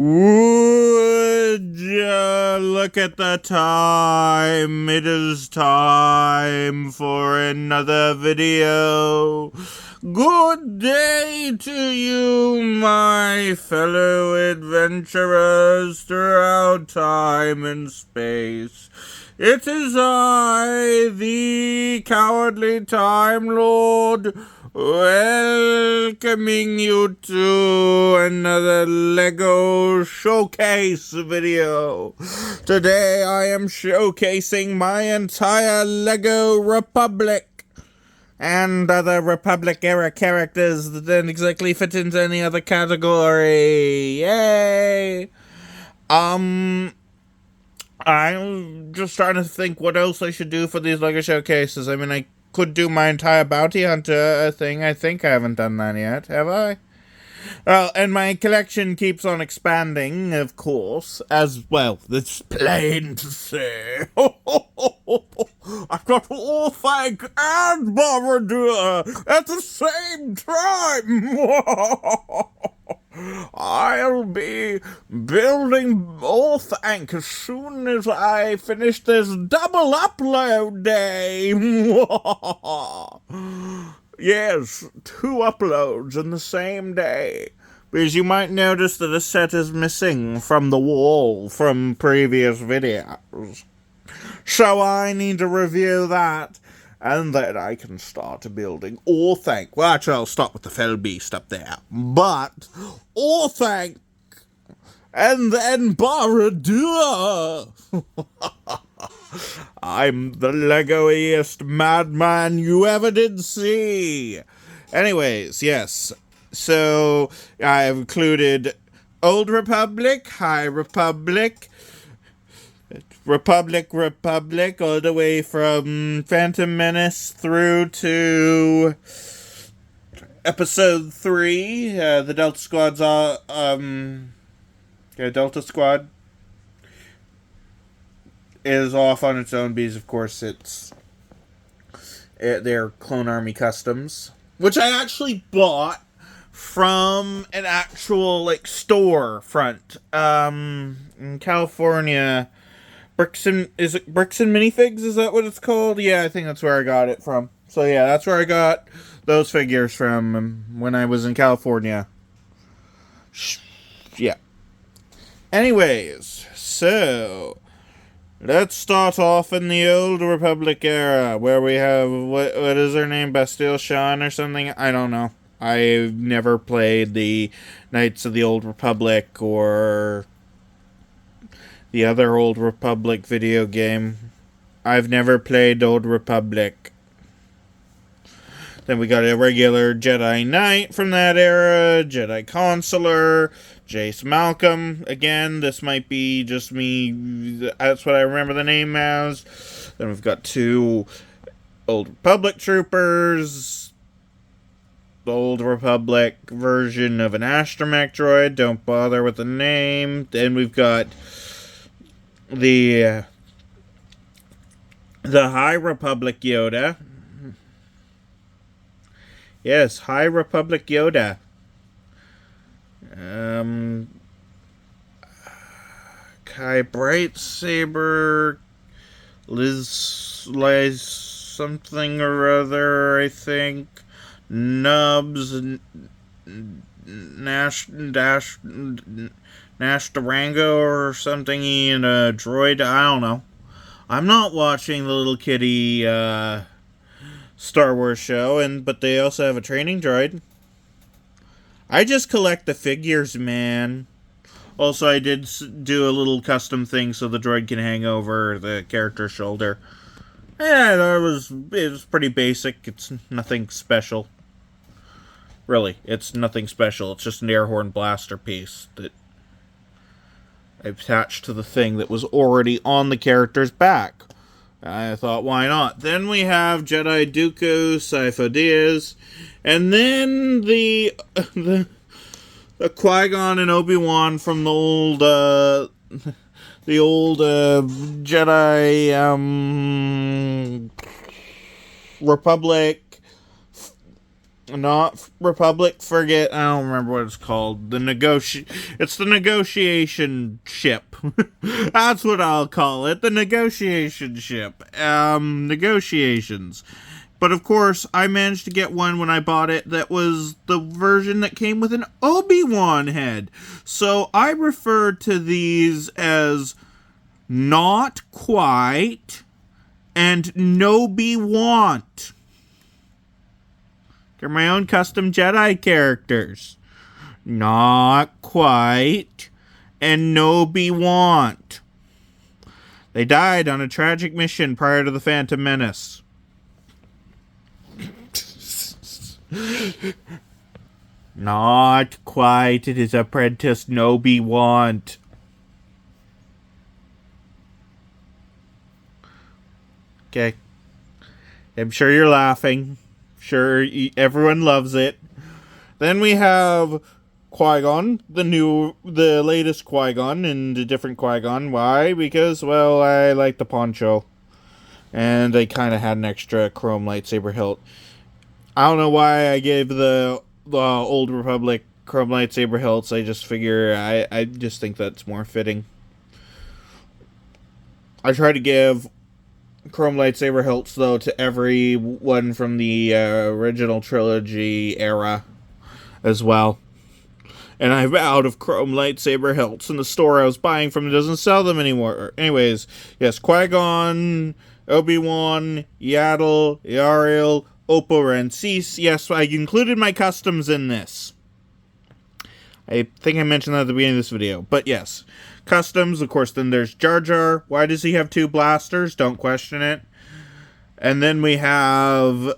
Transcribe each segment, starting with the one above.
Would ya look at the time? It is time for another video. Good day to you, my fellow adventurers throughout time and space. It is I, the Cowardly Time Lord, welcoming you to another LEGO showcase video. Today I am showcasing my entire LEGO Republic and other Republic-era characters that don't exactly fit into any other category. Yay! I'm just trying to think what else I should do for these LEGO showcases. I mean, I could do my entire bounty hunter thing. I think I haven't done that yet, have I? Well, and my collection keeps on expanding, of course, as well. That's plain to say. I've got Orphank and Bombardier at the same time. I'll be building Orphank as soon as I finish this double upload day. Yes, 2 uploads in the same day. Because you might notice that a set is missing from the wall from previous videos. So I need to review that. And then I can start building Orphank. Well, actually, I'll start with the Fell Beast up there. But Orphank and then Barad-dûr. I'm the Legoiest madman you ever did see. Anyways, yes. So I've included Old Republic, High Republic, Republic, all the way from Phantom Menace through to Episode 3. The Delta Squad's Delta Squad is off on its own because, of course, they're Clone Army Customs, which I actually bought from an actual storefront in California. Bricks and Minifigs? Is that what it's called? Yeah, I think that's where I got it from. So yeah, that's where I got those figures from when I was in California. Yeah. Anyways, so let's start off in the Old Republic era, where we have, what is her name, Bastille Shan or something? I don't know. I've never played the Knights of the Old Republic or the other Old Republic video game. I've never played Old Republic. Then we got a regular Jedi Knight from that era, Jedi Consular, Jace Malcolm. Again, this might be just me. That's what I remember the name as. Then we've got 2 Old Republic troopers. The Old Republic version of an astromech droid. Don't bother with the name. Then we've got the High Republic Yoda. Yes, High Republic Yoda. Kai Brightsaber, Liz something or other, I think. Nubs, Nash Durango or something in a droid. I don't know. I'm not watching the little kitty Star Wars show, but they also have a training droid. I just collect the figures, man. Also, I did do a little custom thing so the droid can hang over the character's shoulder. Yeah, it was pretty basic. It's nothing special. Really, it's nothing special. It's just an air horn blaster piece that I attached to the thing that was already on the character's back. I thought, why not? Then we have Jedi Dooku, Sifo Dyas, and then the Qui-Gon and Obi-Wan from the old Jedi Republic Not Republic Frigate. I don't remember what it's called. It's the negotiation ship. That's what I'll call it. The negotiation ship. Negotiations. But of course, I managed to get one when I bought it that was the version that came with an Obi-Wan head. So I refer to these as not quite and no be want. They're my own custom Jedi characters. Not quite and no be want. They died on a tragic mission prior to the Phantom Menace. Not quite. It is Apprentice Nobi want. Okay. I'm sure you're laughing. Sure, everyone loves it. Then we have Qui-Gon, the latest Qui-Gon, and a different Qui-Gon. Why? Because, well, I like the poncho. And I kind of had an extra chrome lightsaber hilt. I don't know why I gave the Old Republic chrome lightsaber hilts. I just figure, I just think that's more fitting. I try to give chrome lightsaber hilts, though, to everyone from the original trilogy era as well. And I'm out of chrome lightsaber hilts, and the store I was buying from doesn't sell them anymore. Anyways, yes, Qui-Gon, Obi-Wan, Yaddle, Yarael, Oppo Rensis. Yes, I included my customs in this. I think I mentioned that at the beginning of this video. But yes, customs. Of course, then there's Jar Jar. Why does he have 2 blasters? Don't question it. And then we have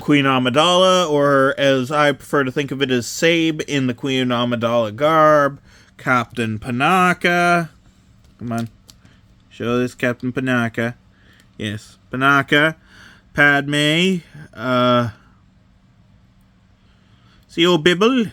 Queen Amidala, or as I prefer to think of it as Sabe in the Queen Amidala garb. Captain Panaka. Come on. Show this Captain Panaka. Yes, Panaka. Padme, see old Bibble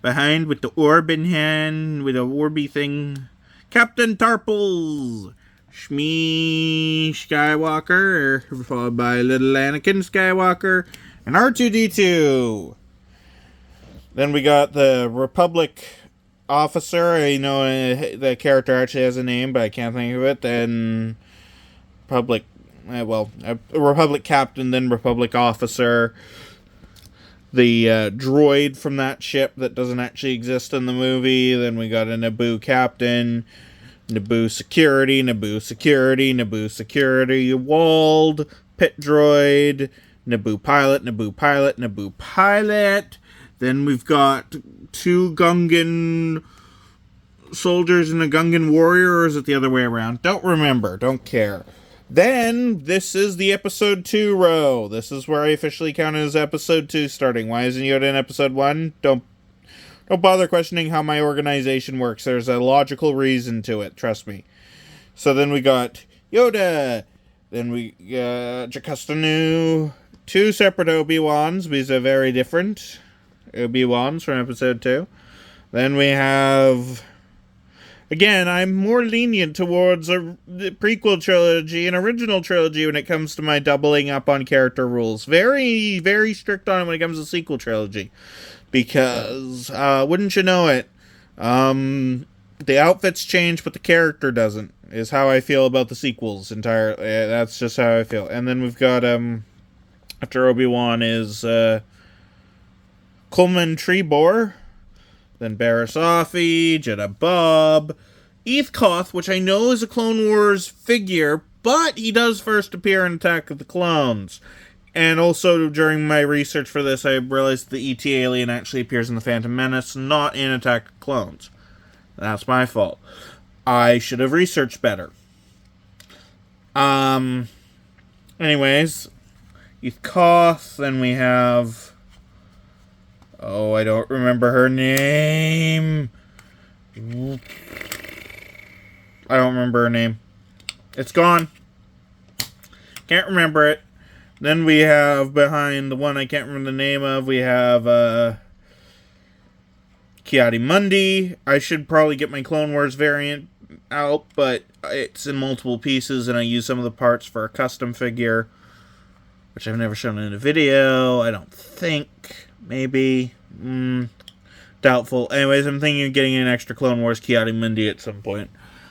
behind with the orb in hand, with a orby thing. Captain Tarples, Shmi Skywalker, followed by little Anakin Skywalker, and R2-D2. Then we got the Republic officer. I know the character actually has a name, but I can't think of it. Then Republic. A Republic captain, then Republic officer. The droid from that ship that doesn't actually exist in the movie. Then we got a Naboo captain, Naboo security, Naboo security, Naboo security, walled, pit droid, Naboo pilot, Naboo pilot, Naboo pilot. Then we've got 2 Gungan soldiers and a Gungan warrior, or is it the other way around? Don't remember, don't care. Then, this is the episode 2 row. This is where I officially count it as episode 2 starting. Why isn't Yoda in episode 1? Don't bother questioning how my organization works. There's a logical reason to it, trust me. So then we got Yoda. Then we got Jocasta 2 separate Obi-Wans. These are very different Obi-Wans from episode 2. Then we have... Again, I'm more lenient towards the prequel trilogy and original trilogy when it comes to my doubling up on character rules. Very, very strict on it when it comes to sequel trilogy. Because, wouldn't you know it, the outfits change, but the character doesn't, is how I feel about the sequels entirely. That's just how I feel. And then we've got, after Obi-Wan is, Coleman Trebor. Then Barasafi, Jedha Bob, Eithkoth, which I know is a Clone Wars figure, but he does first appear in Attack of the Clones. And also, during my research for this, I realized the ET alien actually appears in The Phantom Menace, not in Attack of Clones. That's my fault. I should have researched better. Anyways, Eithkoth, then we have... Oh, I don't remember her name. I don't remember her name. It's gone. Can't remember it. Then we have, behind the one I can't remember the name of, we have Ki-Adi-Mundi. I should probably get my Clone Wars variant out, but it's in multiple pieces, and I use some of the parts for a custom figure. which I've never shown in a video, I don't think. Maybe. Doubtful. Anyways, I'm thinking of getting an extra Clone Wars Ki-Adi-Mundi at some point.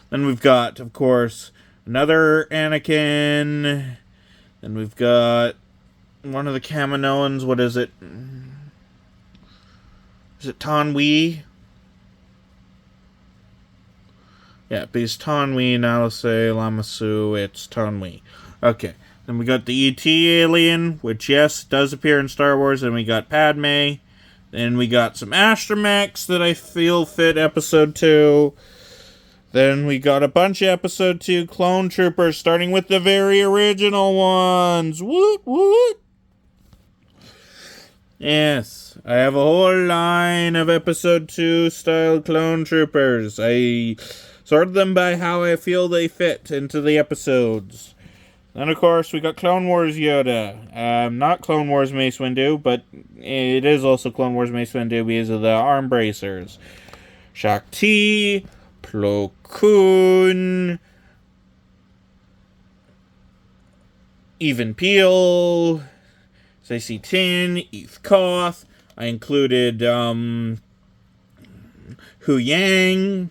Then we've got, of course, another Anakin. Then we've got one of the Kaminoans. What is it? Is it Taun We? Yeah, because Taun We, Nalase, Lamasu, it's Taun We. Okay. Then we got the E.T. alien, which, yes, does appear in Star Wars. Then we got Padme. Then we got some astromechs that I feel fit Episode 2. Then we got a bunch of Episode 2 clone troopers, starting with the very original ones. Woot, woot. Yes, I have a whole line of Episode 2 style clone troopers. I sorted them by how I feel they fit into the episodes. Then, of course, we got Clone Wars Yoda. Not Clone Wars Mace Windu, but it is also Clone Wars Mace Windu because of the arm bracers. Shakti, Plo Koon, Even Peel, Stacey Tin, Eth Koth. I included Hu Yang,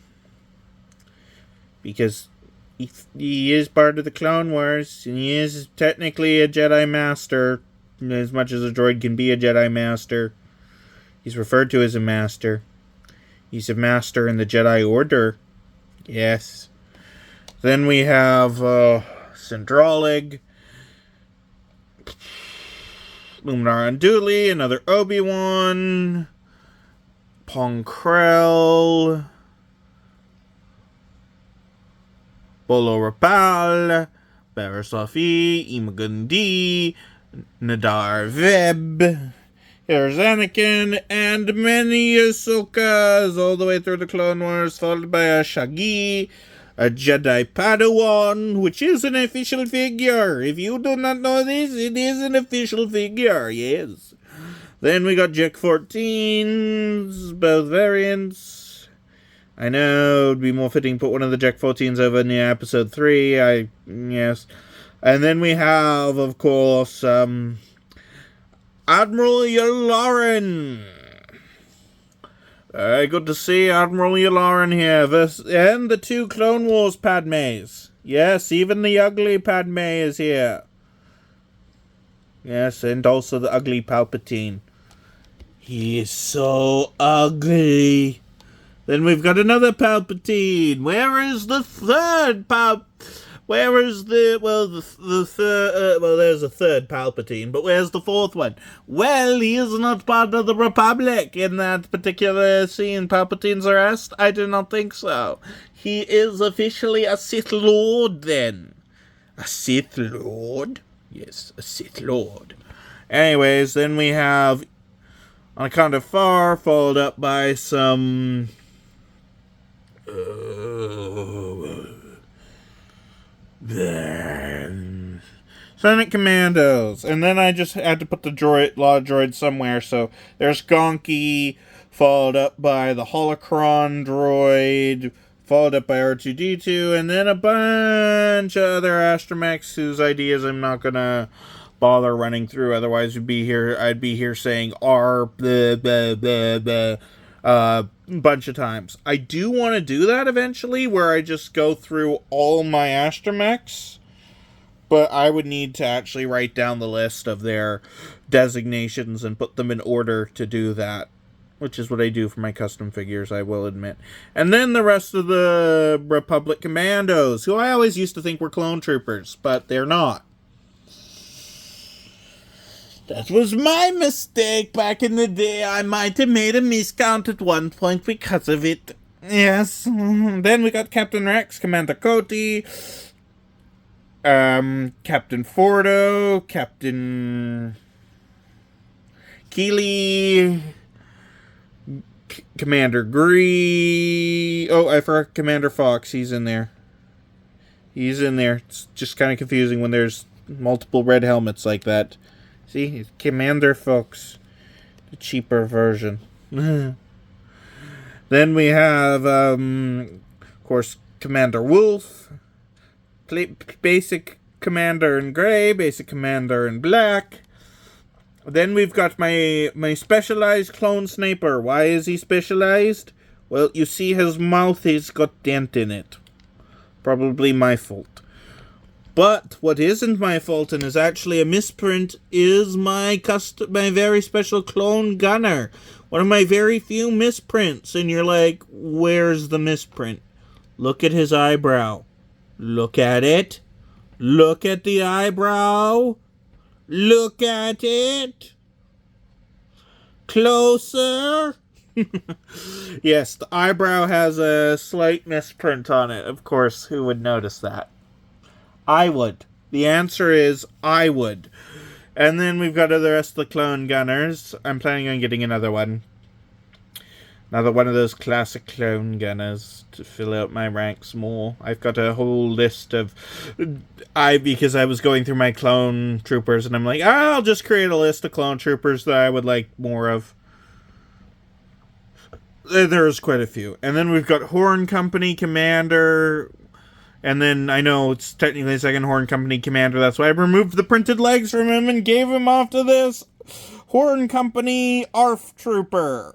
because he is part of the Clone Wars, and he is technically a Jedi Master, as much as a droid can be a Jedi Master. He's referred to as a Master. He's a Master in the Jedi Order. Yes. Then we have Syndralig, Luminar Unduli, another Obi-Wan, Pong Krell, Bolo Rapal, Barasafi, Imagundi, Nadar Veb. Here's Anakin, and many Ahsokas, all the way through the Clone Wars, followed by a Shaggy, a Jedi Padawan, which is an official figure. If you do not know this, it is an official figure, yes. Then we got Jack 14s, both variants. I know it would be more fitting to put one of the Jack 14s over in Episode 3, yes. And then we have, of course, Admiral Yularen. Very good to see Admiral Yularen here. And the 2 Clone Wars Padmes. Yes, even the ugly Padme is here. Yes, and also the ugly Palpatine. He is so ugly. Then we've got another Palpatine. Where is the third Where is the third, there's a third Palpatine, but where's the fourth one? Well, he is not part of the Republic in that particular scene. Palpatine's arrest? I do not think so. He is officially a Sith Lord, then. A Sith Lord? Yes, a Sith Lord. Anyways, then we have On Account of Far, followed up by some Senate Commandos. And then I just had to put the law droid somewhere. So there's Gonki, followed up by the Holocron droid, followed up by R2-D2, and then a bunch of other astromechs whose ideas I'm not gonna bother running through. Otherwise, I'd be here saying R bunch of times. I do want to do that eventually, where I just go through all my astromechs, but I would need to actually write down the list of their designations and put them in order to do that, which is what I do for my custom figures, I will admit. And then the rest of the Republic Commandos, who I always used to think were clone troopers, but they're not. That was my mistake back in the day. I might have made a miscount at one point because of it. Yes. Then we got Captain Rex, Commander Cody, Captain Fordo, Captain Keeley, Commander Gree. Oh, I forgot Commander Fox. He's in there. It's just kind of confusing when there's multiple red helmets like that. See, he's Commander Fox, the cheaper version. Then we have, of course, Commander Wolf, basic Commander in gray, basic Commander in black. Then we've got my specialized clone sniper. Why is he specialized? Well, you see his mouth, he's got dent in it. Probably my fault. But what isn't my fault and is actually a misprint is my very special clone gunner. One of my very few misprints. And you're like, where's the misprint? Look at his eyebrow. Look at it. Look at the eyebrow. Look at it. Closer. Yes, the eyebrow has a slight misprint on it. Of course, who would notice that? I would. The answer is I would. And then we've got the rest of the clone gunners. I'm planning on getting another one. Another one of those classic clone gunners to fill out my ranks more. I've got a whole list of... because I was going through my clone troopers and I'm like, I'll just create a list of clone troopers that I would like more of. There's quite a few. And then we've got Horn Company Commander. And then I know it's technically a second Horn Company Commander. That's why I removed the printed legs from him and gave him off to this Horn Company ARF Trooper.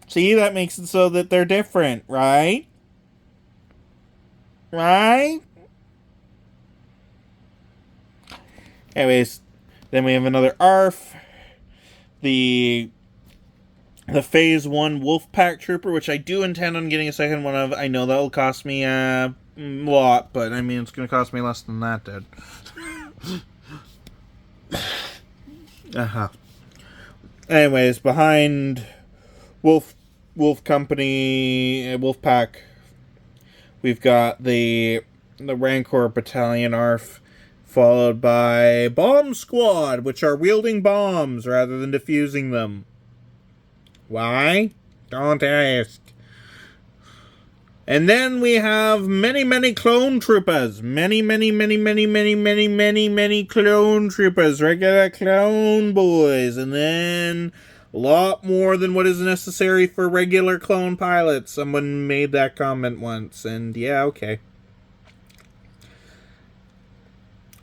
See, that makes it so that they're different, right? Right? Anyways, then we have another ARF. The Phase 1 Wolfpack Trooper, which I do intend on getting a second one of. I know that'll cost me a lot, but I mean, it's going to cost me less than that, dude. Anyways, behind Wolf Company, Wolfpack, we've got the Rancor Battalion ARF, followed by Bomb Squad, which are wielding bombs rather than defusing them. Why? Don't ask. And then we have many clone troopers. Many clone troopers. Regular clone boys. And then a lot more than what is necessary for regular clone pilots. Someone made that comment once. And yeah, okay.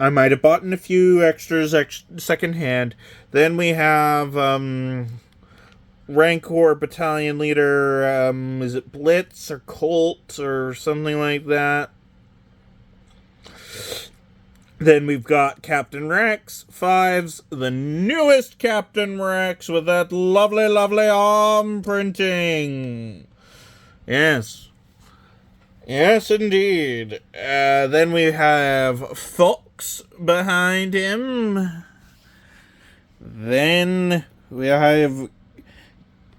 I might have bought in a few extras secondhand. Then we have... Rancor Battalion Leader, is it Blitz or Colt or something like that? Then we've got Captain Rex, 5s, the newest Captain Rex with that lovely arm printing. Yes. Yes, indeed. Then we have Fox behind him. Then we have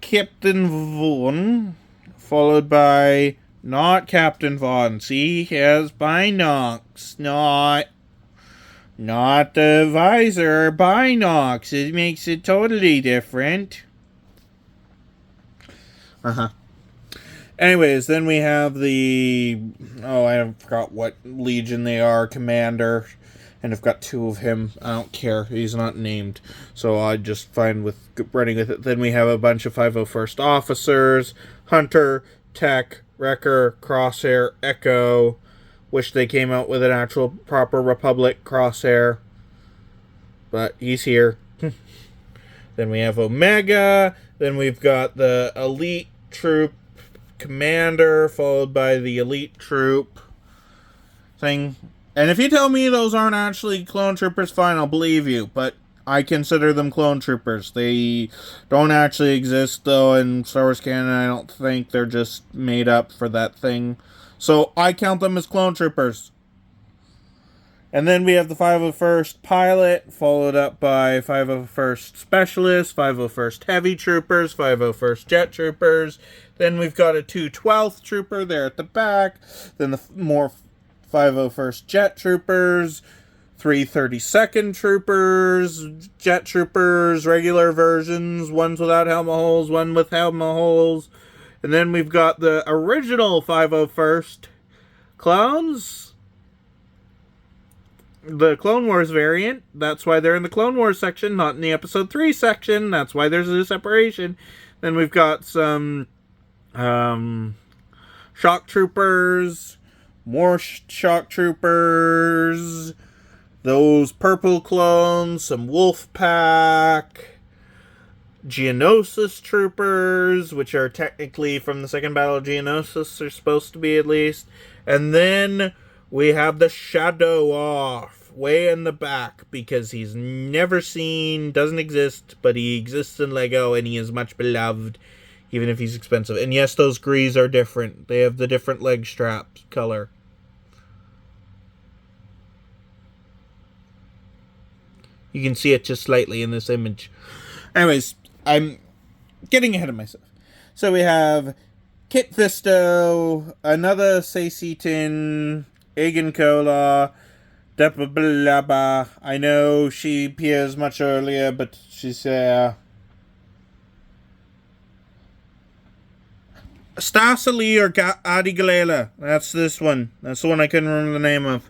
Captain Vaughn, followed by not Captain Vaughn. See, he has binocs, not the visor, binocs. It makes it totally different. Anyways, then we have the... I forgot what legion they are. Commander. And I've got 2 of him. I don't care. He's not named. So I just fine with running with it. Then we have a bunch of 501st officers. Hunter, Tech, Wrecker, Crosshair, Echo. Wish they came out with an actual proper Republic Crosshair. But he's here. Then we have Omega. Then we've got the Elite Troop Commander, followed by the Elite Troop thing. And if you tell me those aren't actually clone troopers, fine, I'll believe you. But I consider them clone troopers. They don't actually exist, though, in Star Wars canon. I don't think they're just made up for that thing. So I count them as clone troopers. And then we have the 501st Pilot, followed up by 501st Specialist, 501st Heavy Troopers, 501st Jet Troopers. Then we've got a 212th Trooper there at the back. Then the more 501st Jet Troopers, 332nd Troopers, Jet Troopers, regular versions, ones without helmet holes, one with helmet holes. And then we've got the original 501st clones, the Clone Wars variant. That's why they're in the Clone Wars section, not in the Episode 3 section. That's why there's a separation. Then we've got some Shock Troopers, more shock troopers, those purple clones, some wolf pack, Geonosis troopers, which are technically from the second battle of Geonosis, are supposed to be at least. And then we have the Shadow Off way in the back, because he's never seen, doesn't exist, but he exists in Lego and he is much beloved, even if he's expensive. And yes, those greaves are different. They have the different leg strap color. You can see it just slightly in this image. Anyways, I'm getting ahead of myself. So we have Kit Fisto, another Seisetin, Egan Kola, Depablaba. I know she appears much earlier, but she's Stasali or Adi Galila. That's this one. That's the one I couldn't remember the name of.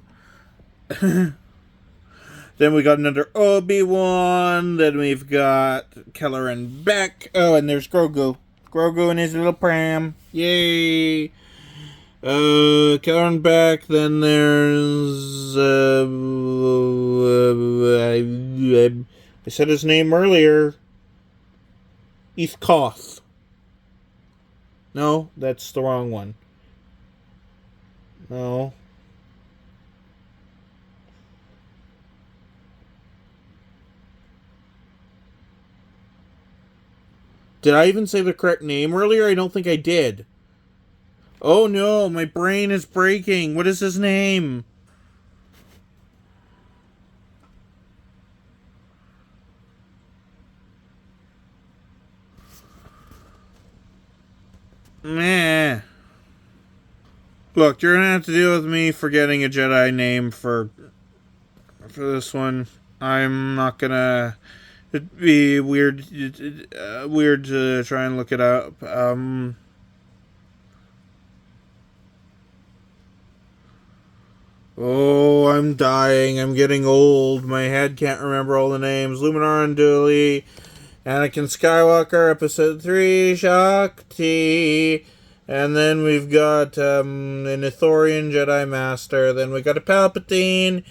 Then we got another Obi-Wan. Then we've got Keller and Beck. Oh, and there's Grogu. Grogu and his little pram. Yay! Keller and Beck. Then there's... I said his name earlier. East Koth. No, that's the wrong one. No. Did I even say the correct name earlier? I don't think I did. Oh no, my brain is breaking. What is his name? Meh. Look, you're gonna have to deal with me forgetting a Jedi name for this one. I'm not gonna... It'd be weird to try and look it up. Oh, I'm dying. I'm getting old. My head can't remember all the names. Luminar and Dooley, Anakin Skywalker, Episode 3, Shakti, and then we've got an Ithorian Jedi Master. Then we got a Palpatine,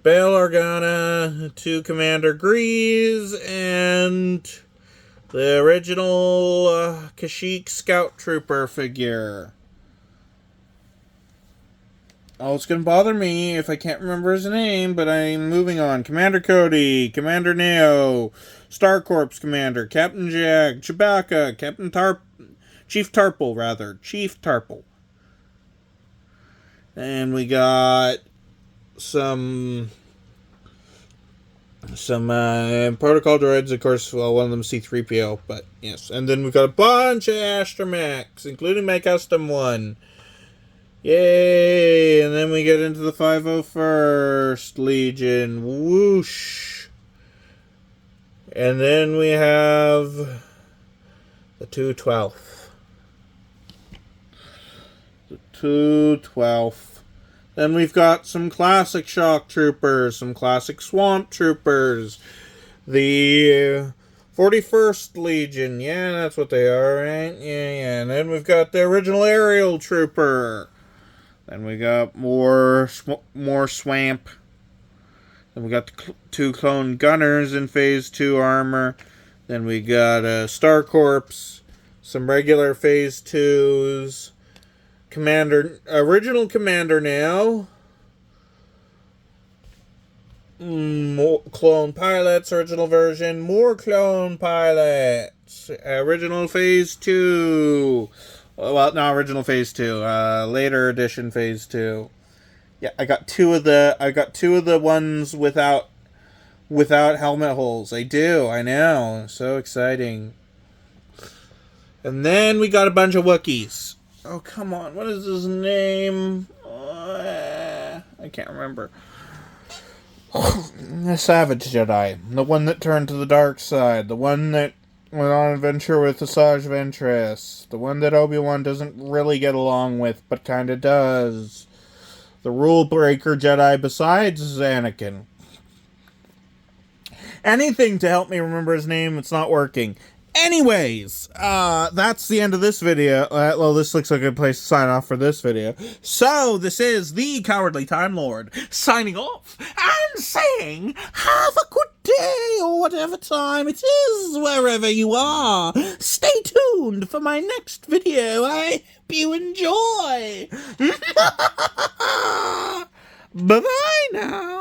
Bail Organa, 2 Commander Grease, and the original Kashyyyk Scout Trooper figure. Oh, it's going to bother me if I can't remember his name, but I'm moving on. Commander Cody, Commander Neo, Star Corps Commander, Captain Jack, Chewbacca, Chief Tarple. And we got some protocol droids, of course. Well, one of them C-3PO, but yes. And then we've got a bunch of astromechs, including my custom one. Yay! And then we get into the 501st Legion. Whoosh! And then we have the 212th. The 212th. Then we've got some classic shock troopers, some classic swamp troopers. The 41st Legion. Yeah, that's what they are, right? Yeah. And then we've got the original aerial trooper. Then we got more swamp. Then we got the 2 clone gunners in Phase 2 armor. Then we got Star Corps, some regular Phase 2s, original Commander now. More clone pilots, original version, more clone pilots, original Phase 2. Well, not original Phase 2. Later edition Phase 2. Yeah, I got two of the ones without helmet holes. I do. I know. So exciting. And then we got a bunch of Wookiees. Oh, come on. What is his name? I can't remember. The Savage Jedi. The one that turned to the dark side. The one that went on an adventure with Asajj Ventress. The one that Obi-Wan doesn't really get along with, but kinda does. The rule breaker Jedi besides Anakin. Anything to help me remember his name, it's not working. Anyways, that's the end of this video. Well, this looks like a good place to sign off for this video. So, this is the Cowardly Time Lord signing off and saying, have a good day or whatever time it is, wherever you are. Stay tuned for my next video. I hope you enjoy. Bye-bye now.